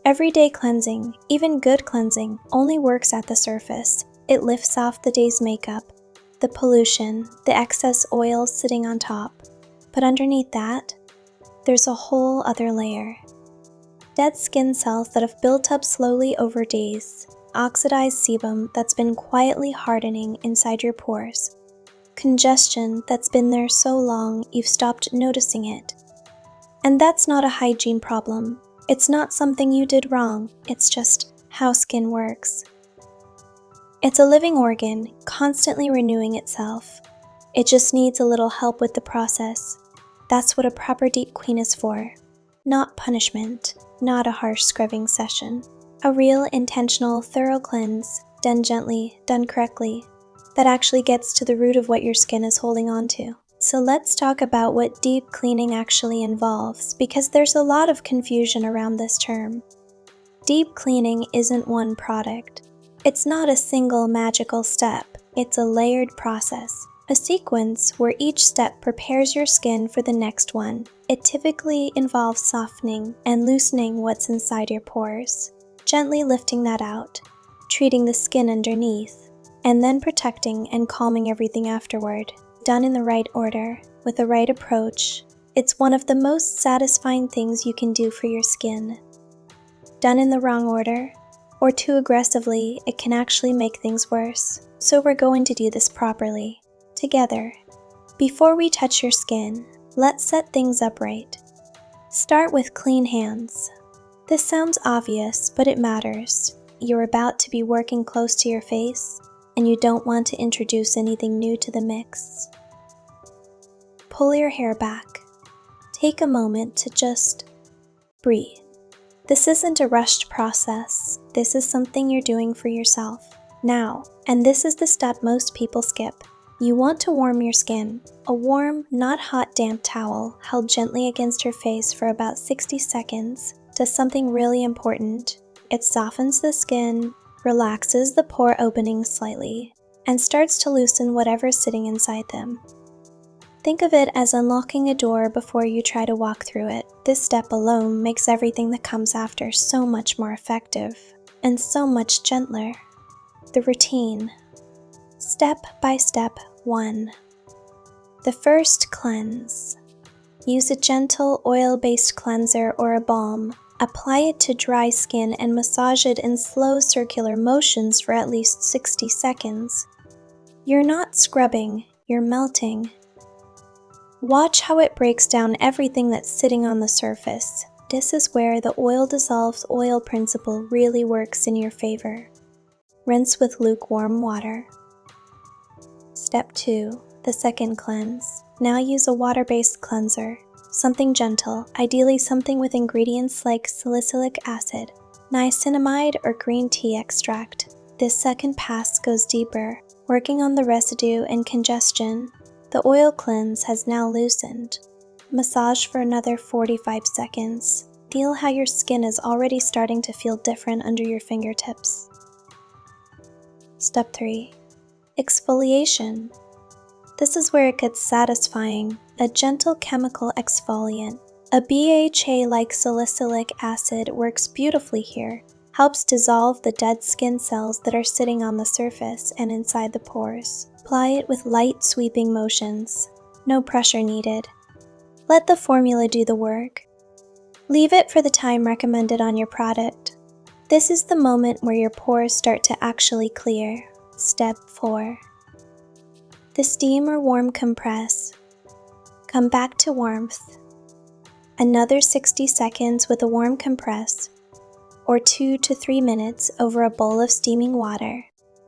Everyday cleansing, even good cleansing, only works at the surface. It lifts off the day's makeup, the pollution, the excess oil sitting on top. But underneath that, there's a whole other layer. Dead skin cells that have built up slowly over days, oxidized sebum that's been quietly hardening inside your pores, congestion that's been there so long you've stopped noticing it. And that's not a hygiene problem. It's not something you did wrong, it's just how skin works. It's a living organ, constantly renewing itself. It just needs a little help with the process. That's what a proper deep clean is for. Not punishment, not a harsh scrubbing session. A real, intentional, thorough cleanse, done gently, done correctly, that actually gets to the root of what your skin is holding on to. So let's talk about what deep cleaning actually involves, because there's a lot of confusion around this term. Deep cleaning isn't one product. It's not a single magical step, it's a layered process, a sequence where each step prepares your skin for the next one. It typically involves softening and loosening what's inside your pores, gently lifting that out, treating the skin underneath, and then protecting and calming everything afterward. Done in the right order, with the right approach, it's one of the most satisfying things you can do for your skin. Done in the wrong order, or too aggressively, it can actually make things worse. So we're going to do this properly, together. Before we touch your skin, let's set things up right. Start with clean hands. This sounds obvious, but it matters. You're about to be working close to your face, and you don't want to introduce anything new to the mix. Pull your hair back. Take a moment to just breathe. This isn't a rushed process. This is something you're doing for yourself now, and this is the step most people skip. You want to warm your skin. A warm, not hot, damp towel held gently against your face for about 60 seconds does something really important. It softens the skin, relaxes the pore openings slightly, and starts to loosen whatever's sitting inside them. Think of it as unlocking a door before you try to walk through it. This step alone makes everything that comes after so much more effective and so much gentler. The routine. Step by step 1. The first cleanse. Use a gentle oil-based cleanser or a balm. Apply it to dry skin and massage it in slow circular motions for at least 60 seconds. You're not scrubbing, you're melting. Watch how it breaks down everything that's sitting on the surface. This is where the oil dissolves oil principle really works in your favor. Rinse with lukewarm water. Step 2. The second cleanse. Now use a water-based cleanser. Something gentle, ideally something with ingredients like salicylic acid, niacinamide, or green tea extract. This second pass goes deeper, working on the residue and congestion. The oil cleanse has now loosened. Massage for another 45 seconds. Feel how your skin is already starting to feel different under your fingertips. Step 3. Exfoliation. This is where it gets satisfying. A gentle chemical exfoliant. A BHA-like salicylic acid works beautifully here. Helps dissolve the dead skin cells that are sitting on the surface and inside the pores. Apply it with light sweeping motions. No pressure needed. Let the formula do the work. Leave it for the time recommended on your product. This is the moment where your pores start to actually clear. Step 4. The steam or warm compress. Come back to warmth. Another 60 seconds with a warm compress, or 2 to 3 minutes over a bowl of steaming water.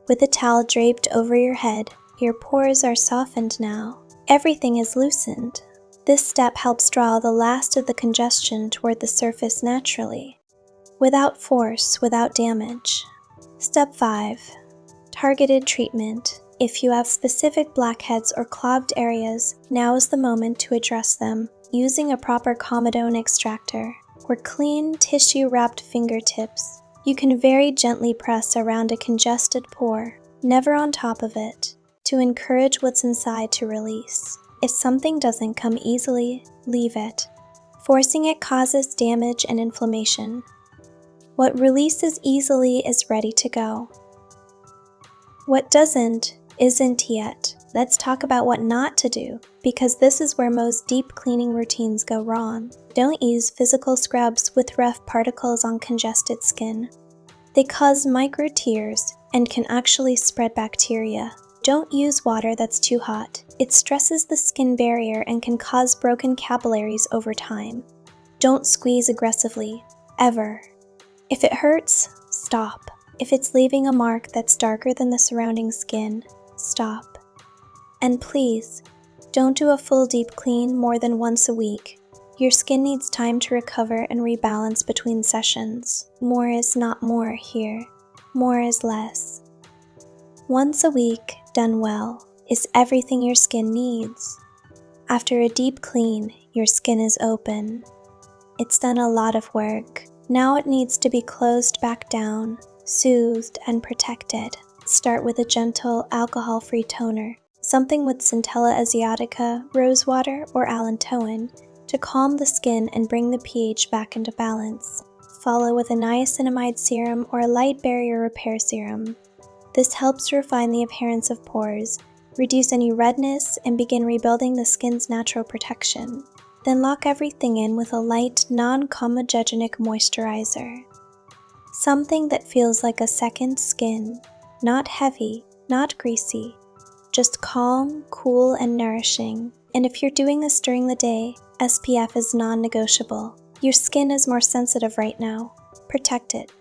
With a towel draped over your head, your pores are softened now. Everything is loosened. This step helps draw the last of the congestion toward the surface naturally, without force, without damage. Step 5. Targeted treatment. If you have specific blackheads or clogged areas, now is the moment to address them using a proper comedone extractor or clean tissue-wrapped fingertips. You can very gently press around a congested pore, never on top of it, to encourage what's inside to release. If something doesn't come easily, leave it. Forcing it causes damage and inflammation. What releases easily is ready to go. What doesn't, isn't yet. Let's talk about what not to do, because this is where most deep cleaning routines go wrong. Don't use physical scrubs with rough particles on congested skin. They cause micro tears and can actually spread bacteria. Don't use water that's too hot. It stresses the skin barrier and can cause broken capillaries over time. Don't squeeze aggressively, ever. If it hurts, stop. If it's leaving a mark that's darker than the surrounding skin, stop. And please, don't do a full deep clean more than once a week. Your skin needs time to recover and rebalance between sessions. More is not more here. More is less. Once a week, done well, is everything your skin needs. After a deep clean, your skin is open. It's done a lot of work. Now it needs to be closed back down, soothed and protected. Start with a gentle, alcohol-free toner, something with Centella asiatica, rosewater, or allantoin to calm the skin and bring the pH back into balance. Follow with a niacinamide serum or a light barrier repair serum. This helps refine the appearance of pores, reduce any redness, and begin rebuilding the skin's natural protection. Then lock everything in with a light, non-comedogenic moisturizer. Something that feels like a second skin, not heavy, not greasy, just calm, cool, and nourishing. And if you're doing this during the day, SPF is non-negotiable. Your skin is more sensitive right now. Protect it.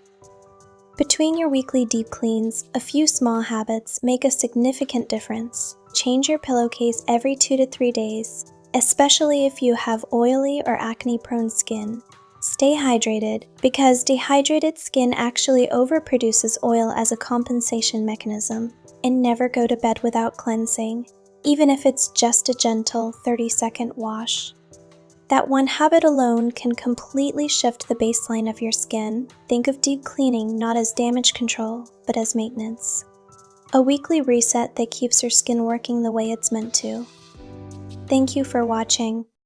Between your weekly deep cleans, a few small habits make a significant difference. Change your pillowcase every 2 to 3 days, especially if you have oily or acne-prone skin. Stay hydrated, because dehydrated skin actually overproduces oil as a compensation mechanism. And never go to bed without cleansing, even if it's just a gentle 30-second wash. That one habit alone can completely shift the baseline of your skin. Think of deep cleaning not as damage control, but as maintenance. A weekly reset that keeps your skin working the way it's meant to. Thank you for watching.